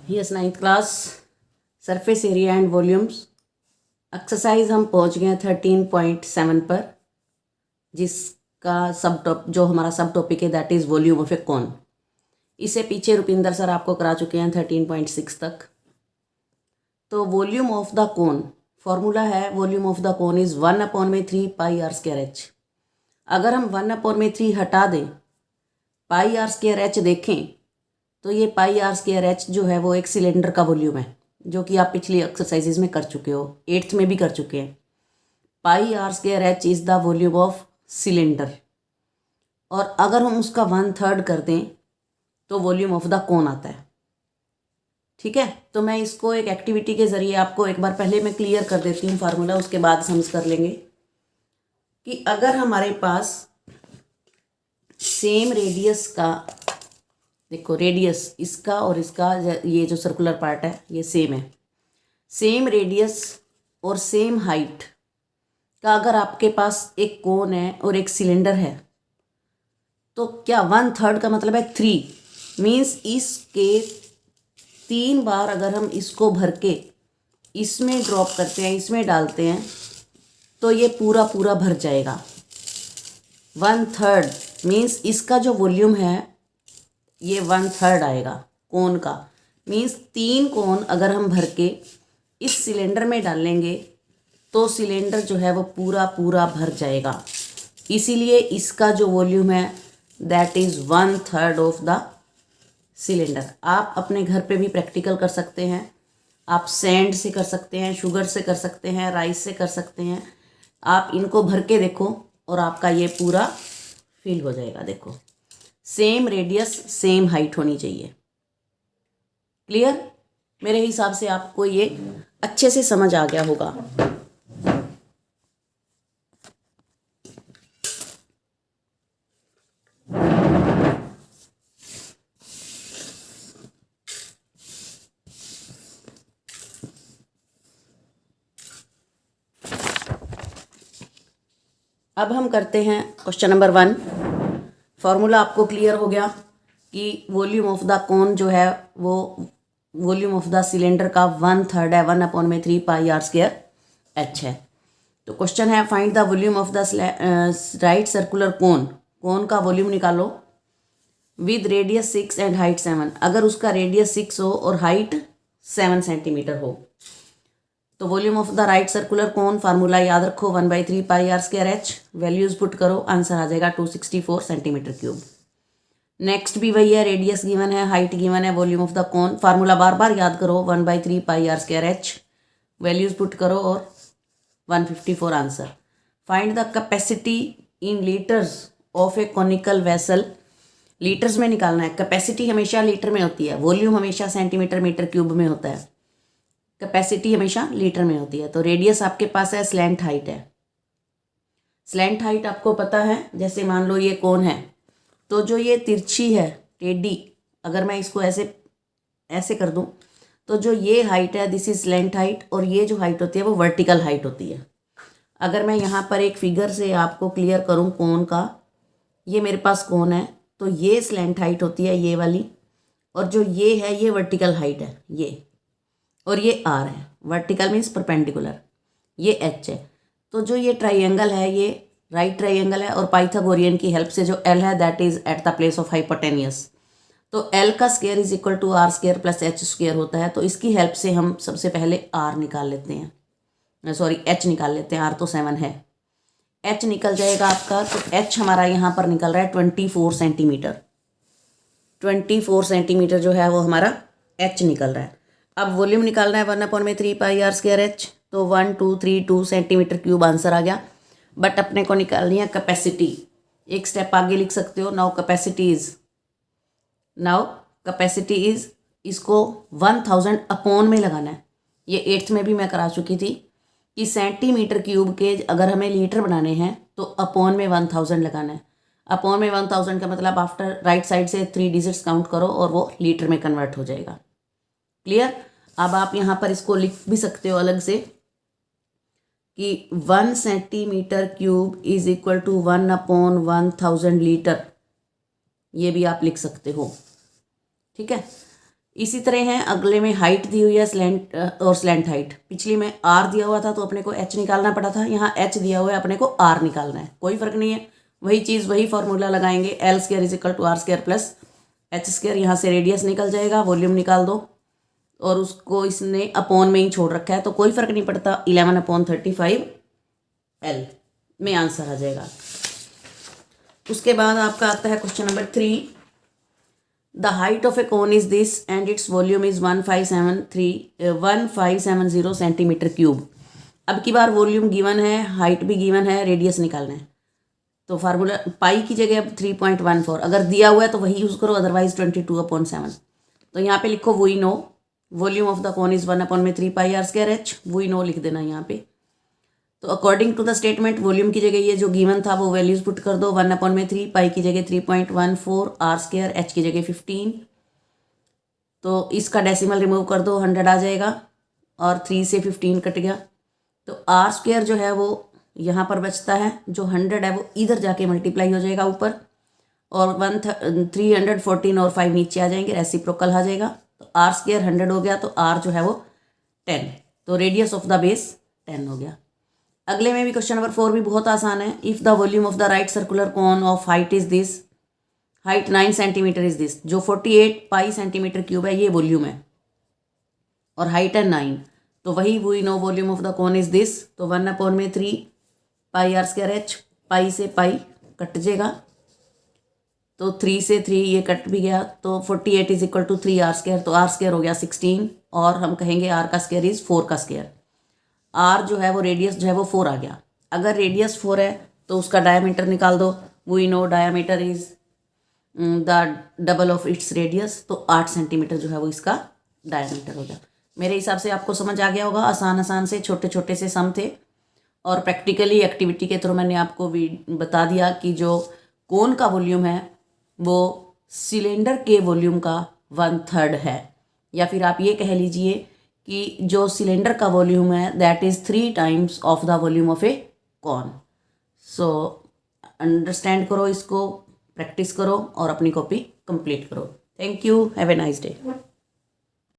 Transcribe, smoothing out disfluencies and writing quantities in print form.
Yes 9th class surface area and volumes exercise हम पहुंच गए 13.7 पर, जिसका जो हमारा सब टॉपिक है that is volume of a cone. इससे पीछे रुपिंदर सर आपको करा चुके हैं 13.6 तक। तो volume of the cone formula है, volume of the cone is 1/3 pi are square h. अगर हम 1/3 हटा दें, पाई आर स्क्वायर एच देखें तो ये पाई आर स्क्वायर एच जो है वो एक सिलेंडर का वॉल्यूम है, जो कि आप पिछली एक्सरसाइजेज में कर चुके हो, 8th में भी कर चुके हैं। Pi are square h is the volume of cylinder. और अगर हम उसका 1/3 कर दें तो वॉल्यूम ऑफ द कोन आता है। ठीक है, तो मैं इसको एक एक्टिविटी के ज़रिए आपको एक बार पहले मैं क्लियर कर देती हूँ फार्मूला, उसके बाद समझ कर लेंगे कि अगर हमारे पास सेम रेडियस का, देखो रेडियस इसका और इसका, ये जो सर्कुलर पार्ट है ये सेम है, सेम रेडियस और सेम हाइट का अगर आपके पास एक कोन है और एक सिलेंडर है, तो क्या 1/3 का मतलब है 3 मीन्स इसके 3 बार अगर हम इसको भर के इसमें ड्रॉप करते हैं, इसमें डालते हैं, तो ये पूरा पूरा भर जाएगा। 1/3 मीन्स इसका जो वॉल्यूम है ये 1/3 आएगा कोन का। मीन्स 3 कोन अगर हम भर के इस सिलेंडर में डालेंगे तो सिलेंडर जो है वो पूरा पूरा भर जाएगा। इसीलिए इसका जो वॉल्यूम है that is 1/3 of the cylinder. आप अपने घर पे भी प्रैक्टिकल कर सकते हैं, आप सैंड से कर सकते हैं, शुगर से कर सकते हैं, राइस से कर सकते हैं। आप इनको भर के देखो और आपका ये पूरा फिल हो जाएगा। देखो सेम रेडियस सेम हाइट होनी चाहिए। क्लियर? मेरे हिसाब से आपको ये अच्छे से समझ आ गया होगा। अब हम करते हैं क्वेश्चन नंबर 1। फार्मूला आपको क्लियर हो गया कि वॉल्यूम ऑफ द कोन जो है वो वॉल्यूम ऑफ द सिलेंडर का 1/3 है, 1/3 पाई आर स्क्वायर एच है। तो क्वेश्चन है find the volume of the right circular cone. Cone का वॉल्यूम निकालो विद रेडियस 6 एंड हाइट 7। अगर उसका रेडियस 6 हो और हाइट 7 सेंटीमीटर हो तो volume of the right circular cone formula याद रखो 1/3 pi are square h. Values put करो, आंसर आ जाएगा 264 सेंटीमीटर क्यूब। नेक्स्ट भी वही है, रेडियस गिवन है, हाइट गिवन है, volume of the cone formula बार बार याद करो 1/3 pi are square h. Values put करो और 154 answer. Find the capacity in litres of a conical vessel. Litres में निकालना है। कैपेसिटी हमेशा लीटर में होती है, वॉल्यूम हमेशा सेंटीमीटर मीटर क्यूब में होता है, कैपेसिटी हमेशा लीटर में होती है। तो रेडियस आपके पास है, स्लैंट हाइट है। स्लैंट हाइट आपको पता है, जैसे मान लो ये कोन है तो जो ये तिरछी है टेढ़ी, अगर मैं इसको ऐसे ऐसे कर दूं तो जो ये हाइट है दिस इज स्लैंट हाइट, और ये जो हाइट होती है वो वर्टिकल हाइट होती है। अगर मैं यहाँ पर एक फिगर से आपको क्लियर करूँ कोन का, ये मेरे पास कोन है तो ये स्लैंट हाइट होती है ये वाली, और जो ये है ये वर्टिकल हाइट है ये, और ये आर है। वर्टिकल मीन्स परपेंडिकुलर, ये एच है। तो जो ये ट्राइंगल है ये राइट ट्राइंगल है, और पाइथागोरियन की हेल्प से जो एल है that is at the place of hypotenuse. तो एल का square is equal to R square plus H square होता है। तो इसकी हेल्प से हम सबसे पहले आर निकाल लेते हैं, सॉरी एच निकाल लेते हैं। आर तो 7 है, एच निकल जाएगा आपका। तो एच हमारा यहाँ पर निकल रहा है 24 सेंटीमीटर। 24 सेंटीमीटर जो है वो हमारा एच निकल रहा है। अब वॉल्यूम निकालना है 1/3 पाई आर स्क्वायर एच। तो 1232 सेंटीमीटर क्यूब आंसर आ गया। बट अपने को निकालनी है कैपेसिटी। एक स्टेप आगे लिख सकते हो, नाउ कैपेसिटी इज इसको 1000 अपॉन में लगाना है। ये 8th में भी मैं करा चुकी थी कि सेंटीमीटर क्यूब के अगर हमें लीटर बनाने हैं तो अपॉन में 1000 लगाना है। अपॉन में 1000 का मतलब आफ्टर राइट साइड से 3 डिजिट्स काउंट करो और वो लीटर में कन्वर्ट हो जाएगा। क्लियर? अब आप यहाँ पर इसको लिख भी सकते हो अलग से कि 1 centimetre cube is equal to 1/1000 litre. ये भी आप लिख सकते हो। ठीक है, इसी तरह है अगले में हाइट दी हुई है स्लैंट और स्लैंट हाइट। पिछली में आर दिया हुआ था तो अपने को एच निकालना पड़ा था, यहाँ एच दिया हुआ है अपने को आर निकालना है। कोई फर्क नहीं है, वही चीज़ वही फॉर्मूला लगाएंगे, L square is equal to R square plus H square. यहाँ से रेडियस निकल जाएगा, वॉल्यूम निकाल दो और उसको इसने अपॉन में ही छोड़ रखा है तो कोई फर्क नहीं पड़ता, 11/35 एल में आंसर आ जाएगा। उसके बाद आपका आता है question number 3। The height of A cone is this and its volume is 1570 centimetre cube. अब की बार वॉल्यूम गिवन है, हाइट भी गिवन है, रेडियस निकालना है। तो फार्मूला पाई की जगह अब 3.14, अगर दिया हुआ है तो वही यूज़ करो, अदरवाइज 22/7। तो यहाँ पे लिखो we know volume of the cone is 1/3 pi are square H, we know लिख देना यहाँ पे। तो according to the statement volume की जगह ये जो गिवन था वो वैल्यूज पुट कर दो, 1/3 पाई की जगह 3.14, आर स्क्वायर एच की जगह 15। तो इसका डेसिमल रिमूव कर दो, 100 आ जाएगा और 3 से 15 कट गया। तो आर स्क्वायर जो है वो यहाँ पर बचता है, जो 100 है वो इधर जाके मल्टीप्लाई हो जाएगा ऊपर, और 314 और 5 नीचे आ जाएंगे, रेसिप्रोकल आ जाएगा। तो आर स्क्वायर 100 हो गया, तो आर जो है वो 10, तो रेडियस ऑफ द बेस 10 हो गया। अगले में भी क्वेश्चन नंबर 4 भी बहुत आसान है। If the volume of the right circular cone of height is this, height 9 centimetre is this, जो 48 पाई सेंटीमीटर क्यूब है ये वॉल्यूम है और हाइट है 9, तो वही we know volume of the cone is this. तो 1/3 pi are square H, pi से पाई कट जाएगा, तो 3 से 3 ये कट भी गया, तो 48 is equal to 3 R square, तो आर स्क्वायर हो गया 16 और हम कहेंगे आर का स्क्वायर इज 4 का स्क्वायर। आर जो है वो रेडियस जो है वो 4 आ गया। अगर रेडियस 4 है तो उसका डायमीटर निकाल दो, we know diameter is the double of its radius, तो 8 सेंटीमीटर जो है वो इसका डायमीटर हो गया। मेरे हिसाब से आपको समझ आ गया होगा, आसान से छोटे छोटे से सम थे और प्रैक्टिकली एक्टिविटी के थ्रू मैंने आपको बता दिया कि जो कोन का वॉल्यूम है वो सिलेंडर के वॉल्यूम का 1/3 है, या फिर आप ये कह लीजिए कि जो सिलेंडर का वॉल्यूम है that is 3 times of the volume of a cone. So understand करो इसको, प्रैक्टिस करो और अपनी कॉपी कंप्लीट करो। Thank you, have a nice day.